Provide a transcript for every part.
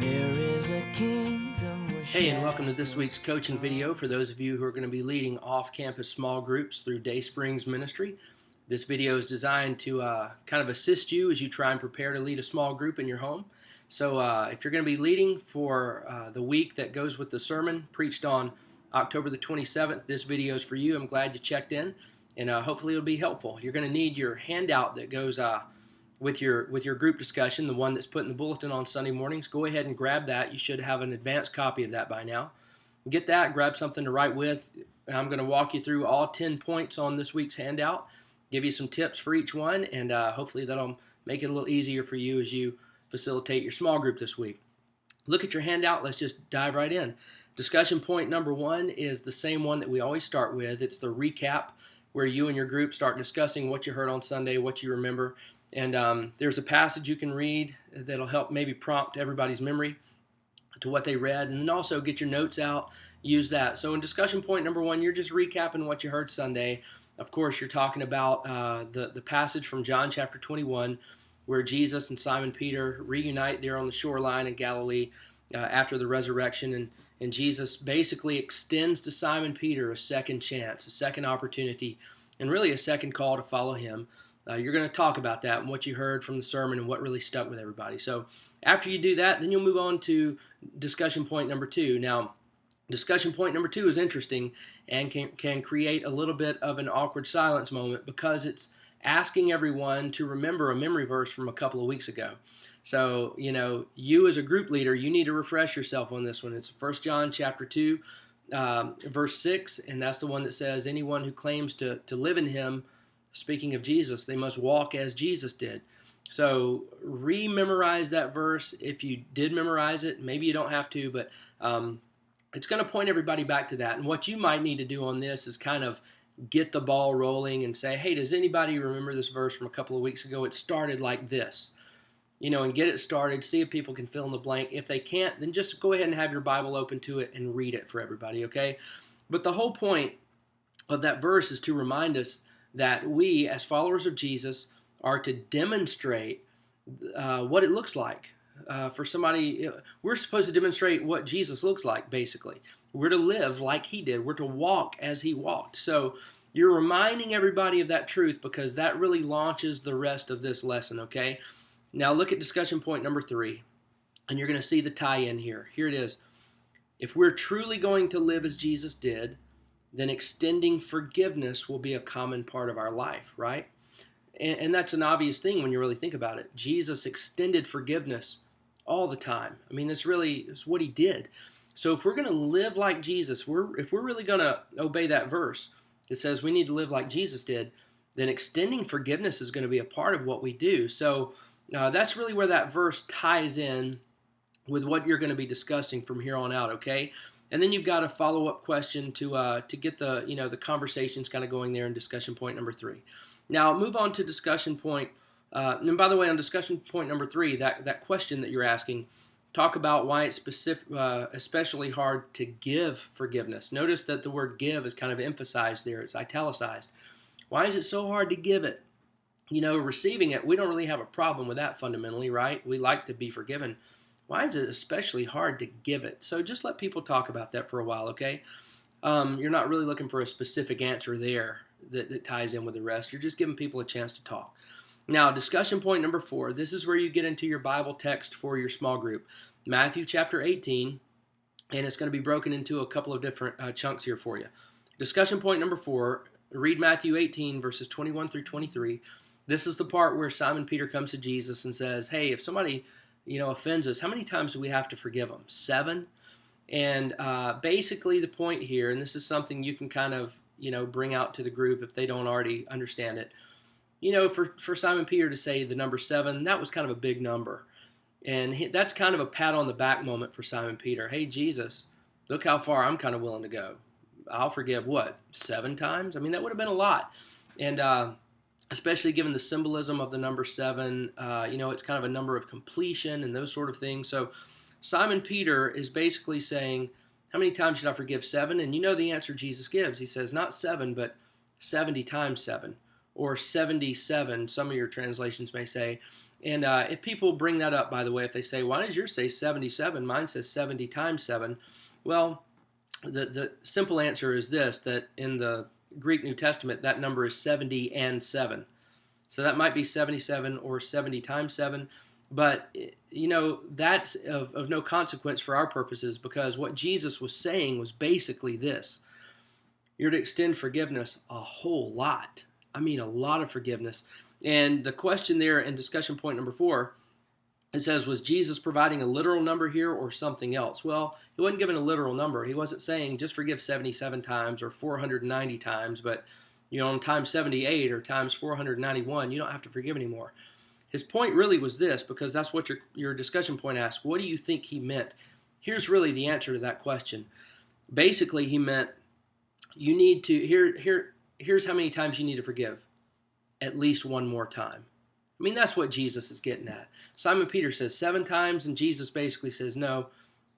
There is a kingdom where Hey, and welcome to this week's coaching video for those of you who are going to be leading off-campus small groups through Dayspring's ministry. This video is designed to kind of assist you as you try and prepare to lead a small group in your home. So if you're going to be leading for the week that goes with the sermon preached on October the 27th, this video is for you. I'm glad you checked in, and hopefully it'll be helpful. You're going to need your handout that goes with your group discussion, the one that's put in the bulletin on Sunday mornings. Go ahead and grab that. You should have an advanced copy of that by now. Get that, grab something to write with. I'm going to walk you through all 10 points on this week's handout, give you some tips for each one, and hopefully that'll make it a little easier for you as you facilitate your small group this week. Look at your handout. Let's just dive right in. Discussion point number one is the same one that we always start with. It's the recap, where you and your group start discussing what you heard on Sunday, what you remember. And there's a passage you can read that'll help maybe prompt everybody's memory to what they read, and then also get your notes out, use that. So in discussion point number one, you're just recapping what you heard Sunday. Of course, you're talking about the passage from John chapter 21, where Jesus and Simon Peter reunite there on the shoreline in Galilee after the resurrection, and Jesus basically extends to Simon Peter a second chance, a second opportunity, and really a second call to follow him. You're going to talk about that and what you heard from the sermon and what really stuck with everybody. So after you do that, then you'll move on to discussion point number two. Now, discussion point number two is interesting and can create a little bit of an awkward silence moment because it's asking everyone to remember a memory verse from a couple of weeks ago. So, you as a group leader, you need to refresh yourself on this one. It's 1 John chapter 2, verse 6, and that's the one that says, anyone who claims to live in him, speaking of Jesus, they must walk as Jesus did. So rememorize that verse. If you did memorize it, maybe you don't have to, but it's going to point everybody back to that. And what you might need to do on this is kind of get the ball rolling and say, hey, does anybody remember this verse from a couple of weeks ago? It started like this. And get it started, see if people can fill in the blank. If they can't, then just go ahead and have your Bible open to it and read it for everybody, okay? But the whole point of that verse is to remind us that we, as followers of Jesus, are to demonstrate what it looks like for somebody. We're supposed to demonstrate what Jesus looks like, basically. We're to live like he did. We're to walk as he walked. So you're reminding everybody of that truth because that really launches the rest of this lesson, okay? Now look at discussion point number 3, and you're going to see the tie-in here. Here it is. If we're truly going to live as Jesus did, then extending forgiveness will be a common part of our life, right? And that's an obvious thing when you really think about it. Jesus extended forgiveness all the time. I mean, it's what he did. So if we're going to live like Jesus, if we're really going to obey that verse, it says we need to live like Jesus did, then extending forgiveness is going to be a part of what we do. So that's really where that verse ties in with what you're going to be discussing from here on out, okay? And then you've got a follow-up question to get the conversations kind of going there in discussion point number 3. Now move on to discussion point. And by the way, on discussion point number 3, that question that you're asking, talk about why it's especially hard to give forgiveness. Notice that the word give is kind of emphasized there. It's italicized. Why is it so hard to give it? Receiving it, we don't really have a problem with that fundamentally, right? We like to be forgiven. Why is it especially hard to give it? So just let people talk about that for a while, okay? You're not really looking for a specific answer there that ties in with the rest. You're just giving people a chance to talk. Now, discussion point number 4. This is where you get into your Bible text for your small group. Matthew chapter 18, and it's going to be broken into a couple of different chunks here for you. Discussion point number 4, read Matthew 18, verses 21 through 23. This is the part where Simon Peter comes to Jesus and says, hey, if somebody offends us, how many times do we have to forgive them? 7? And basically the point here, and this is something you can kind of, bring out to the group if they don't already understand it. For Simon Peter to say the number 7, that was kind of a big number. And that's kind of a pat on the back moment for Simon Peter. Hey, Jesus, look how far I'm kind of willing to go. I'll forgive, 7 times? I mean, that would have been a lot. And especially given the symbolism of the number 7, it's kind of a number of completion and those sort of things. So Simon Peter is basically saying, how many times should I forgive? 7? And you know the answer Jesus gives. He says, not 7, but 70 times 7. or 77, some of your translations may say. And if people bring that up, by the way, if they say, why does yours say 77? Mine says 70 times 7. Well, the simple answer is this, that in the Greek New Testament, that number is 70 and 7. So that might be 77 or 70 times 7. But, that's of no consequence for our purposes, because what Jesus was saying was basically this. You're to extend forgiveness a whole lot. I mean, a lot of forgiveness. And the question there in discussion point number 4, it says, was Jesus providing a literal number here or something else? Well, he wasn't giving a literal number. He wasn't saying just forgive 77 times or 490 times, but on times 78 or times 491, you don't have to forgive anymore. His point really was this, because that's what your discussion point asked. What do you think he meant? Here's really the answer to that question. Basically, he meant you need to, here's how many times you need to forgive. At least one more time. I mean, that's what Jesus is getting at. Simon Peter says 7 times, and Jesus basically says, no,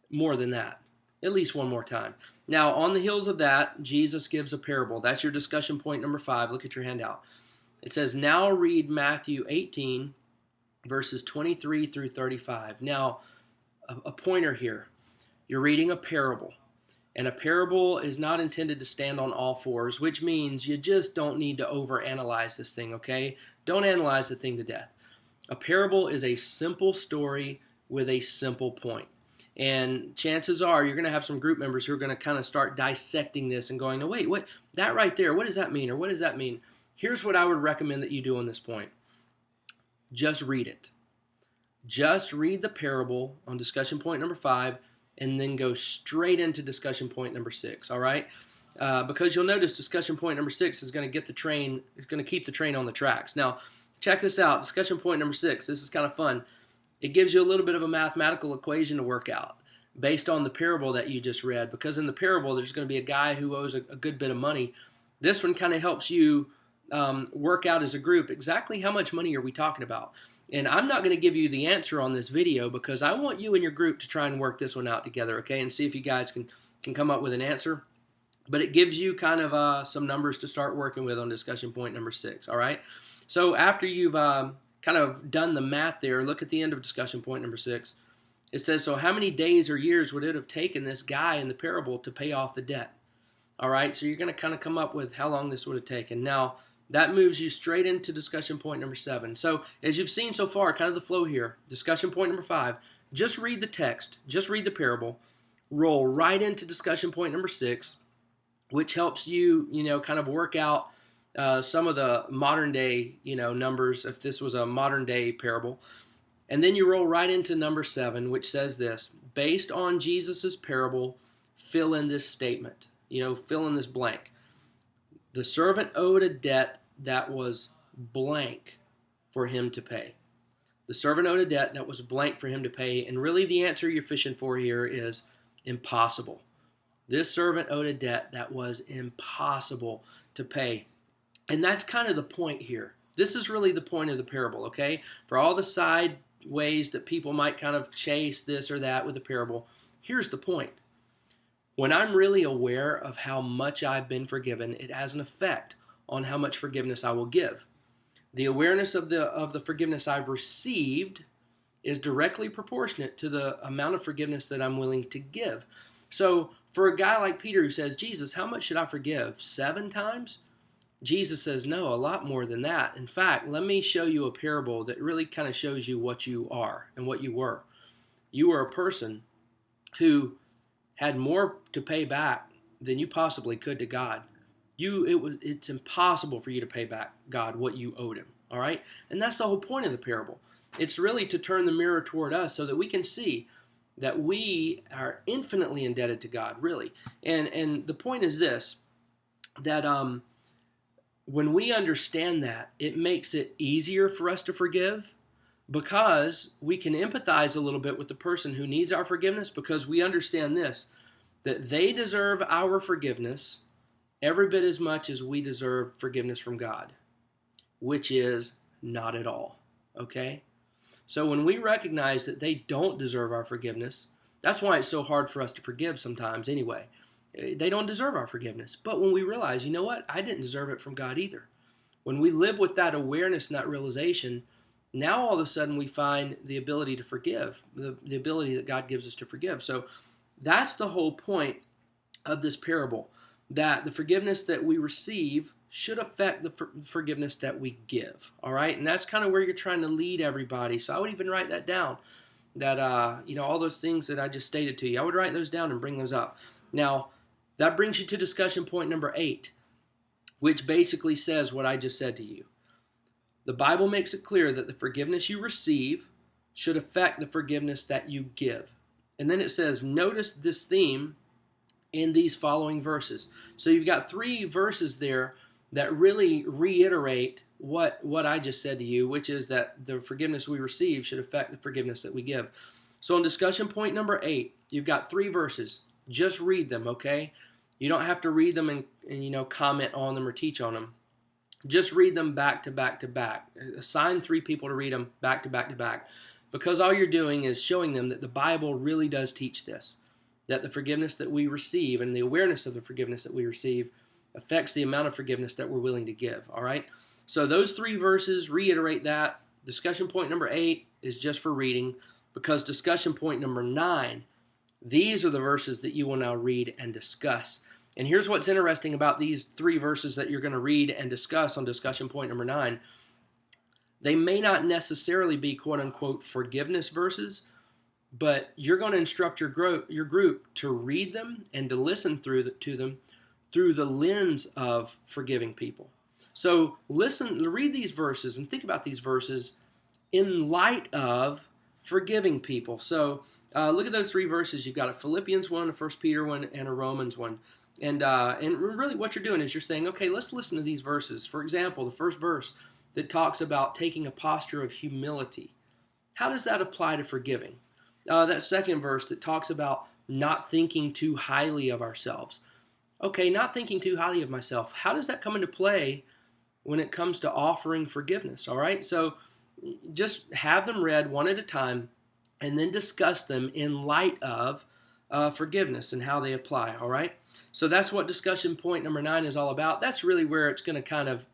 more than that. At least one more time. Now, on the heels of that, Jesus gives a parable. That's your discussion point number 5. Look at your handout. It says, now read Matthew 18, verses 23 through 35. Now, a pointer here. You're reading a parable. And a parable is not intended to stand on all fours, which means you just don't need to overanalyze this thing, okay? Don't analyze the thing to death. A parable is a simple story with a simple point. And chances are you're going to have some group members who are going to kind of start dissecting this and going, no, wait, what? That right there, what does that mean? Or what does that mean? Here's what I would recommend that you do on this point. Just read it. Just read the parable on discussion point number 5, and then go straight into discussion point number 6, all right? Because you'll notice discussion point number 6 is going to keep the train on the tracks. Now, check this out. Discussion point number 6, this is kind of fun. It gives you a little bit of a mathematical equation to work out based on the parable that you just read, because in the parable, there's going to be a guy who owes a good bit of money. This one kind of helps you work out as a group exactly how much money are we talking about. And I'm not going to give you the answer on this video, because I want you and your group to try and work this one out together, okay, and see if you guys can come up with an answer. But it gives you kind of some numbers to start working with on discussion point number 6, all right? So after you've kind of done the math there, look at the end of discussion point number 6. It says, so how many days or years would it have taken this guy in the parable to pay off the debt? All right, so you're going to kind of come up with how long this would have taken. Now, that moves you straight into discussion point number 7. So as you've seen so far, kind of the flow here, discussion point number 5, just read the text, just read the parable, roll right into discussion point number 6, which helps you, kind of work out some of the modern day, numbers, if this was a modern day parable. And then you roll right into number 7, which says this: based on Jesus's parable, fill in this statement, fill in this blank. The servant owed a debt that was blank for him to pay. The servant owed a debt that was blank for him to pay. And really the answer you're fishing for here is impossible. This servant owed a debt that was impossible to pay. And that's kind of the point here. This is really the point of the parable, okay? For all the side ways that people might kind of chase this or that with the parable, here's the point. When I'm really aware of how much I've been forgiven, it has an effect on how much forgiveness I will give. The awareness of the forgiveness I've received is directly proportionate to the amount of forgiveness that I'm willing to give. So for a guy like Peter who says, Jesus, how much should I forgive? 7 times? Jesus says, no, a lot more than that. In fact, let me show you a parable that really kind of shows you what you are and what you were. You were a person who had more to pay back than you possibly could to God. It's impossible for you to pay back God what you owed him, all right? And that's the whole point of the parable. It's really to turn the mirror toward us so that we can see that we are infinitely indebted to God, really. And the point is this, that when we understand that, it makes it easier for us to forgive, because we can empathize a little bit with the person who needs our forgiveness, because we understand this, that they deserve our forgiveness every bit as much as we deserve forgiveness from God, which is not at all, okay? So when we recognize that they don't deserve our forgiveness, that's why it's so hard for us to forgive sometimes anyway. They don't deserve our forgiveness. But when we realize, you know what? I didn't deserve it from God either. When we live with that awareness and that realization, now all of a sudden we find the ability to forgive, the ability that God gives us to forgive. So that's the whole point of this parable, that the forgiveness that we receive should affect the forgiveness that we give. All right, and that's kind of where you're trying to lead everybody. So I would even write that down, that all those things that I just stated to you, I would write those down and bring those up. Now that brings you to discussion point number 8, which basically says what I just said to you. The Bible makes it clear that the forgiveness you receive should affect the forgiveness that you give. And then it says, notice this theme in these following verses. So you've got 3 verses there that really reiterate what I just said to you, which is that the forgiveness we receive should affect the forgiveness that we give. So in discussion point number 8, you've got 3 verses. Just read them, okay? You don't have to read them and comment on them or teach on them. Just read them back to back to back. Assign 3 people to read them back to back to back, because all you're doing is showing them that the Bible really does teach this, that the forgiveness that we receive and the awareness of the forgiveness that we receive affects the amount of forgiveness that we're willing to give. All right? So those 3 verses reiterate that. Discussion point number 8 is just for reading, because discussion point number 9, these are the verses that you will now read and discuss. And here's what's interesting about these 3 verses that you're going to read and discuss on discussion point number 9. They may not necessarily be quote-unquote forgiveness verses, but you're going to instruct your group to read them and to listen to them through the lens of forgiving people. So read these verses and think about these verses in light of forgiving people. So look at those 3 verses. You've got a Philippians 1, a 1 Peter 1, and a Romans 1. And really what you're doing is you're saying, okay, let's listen to these verses. For example, the first verse that talks about taking a posture of humility. How does that apply to forgiving? That second verse that talks about not thinking too highly of ourselves. Okay, not thinking too highly of myself. How does that come into play when it comes to offering forgiveness? All right, so just have them read one at a time and then discuss them in light of forgiveness and how they apply. All right, so that's what discussion point number 9 is all about. That's really where it's going to kind of,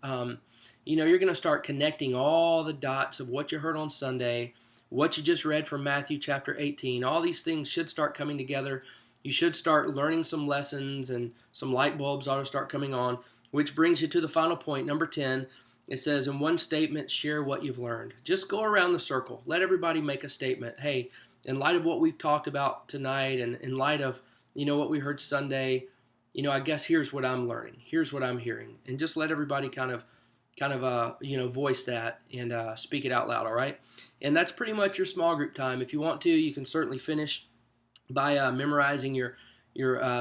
you're going to start connecting all the dots of what you heard on Sunday, what you just read from Matthew chapter 18. All these things should start coming together. You should start learning some lessons, and some light bulbs ought to start coming on, which brings you to the final point, number 10. It says, in one statement, share what you've learned. Just go around the circle. Let everybody make a statement. Hey, in light of what we've talked about tonight, and in light of what we heard Sunday, I guess here's what I'm learning. Here's what I'm hearing. And just let everybody kind of voice that and speak it out loud, all right? And that's pretty much your small group time. If you want to, you can certainly finish by memorizing your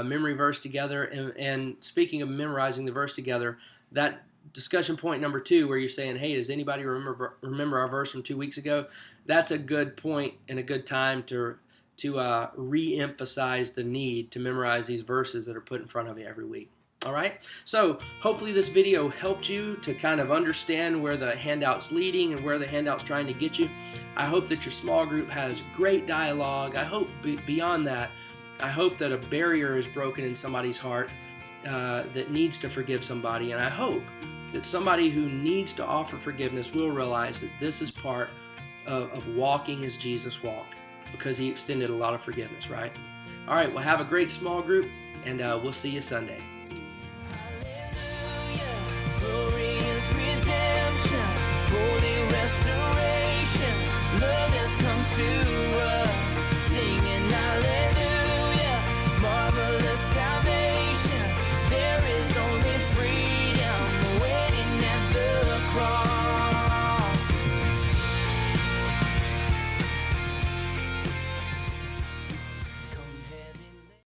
memory verse together. And speaking of memorizing the verse together, that discussion point number 2 where you're saying, hey, does anybody remember our verse from 2 weeks ago? That's a good point and a good time to re-emphasize the need to memorize these verses that are put in front of you every week. All right, so hopefully this video helped you to kind of understand where the handout's leading and where the handout's trying to get you. I hope that your small group has great dialogue. I hope beyond that, I hope that a barrier is broken in somebody's heart that needs to forgive somebody. And I hope that somebody who needs to offer forgiveness will realize that this is part of walking as Jesus walked, because he extended a lot of forgiveness, right? All right, well, have a great small group, and we'll see you Sunday.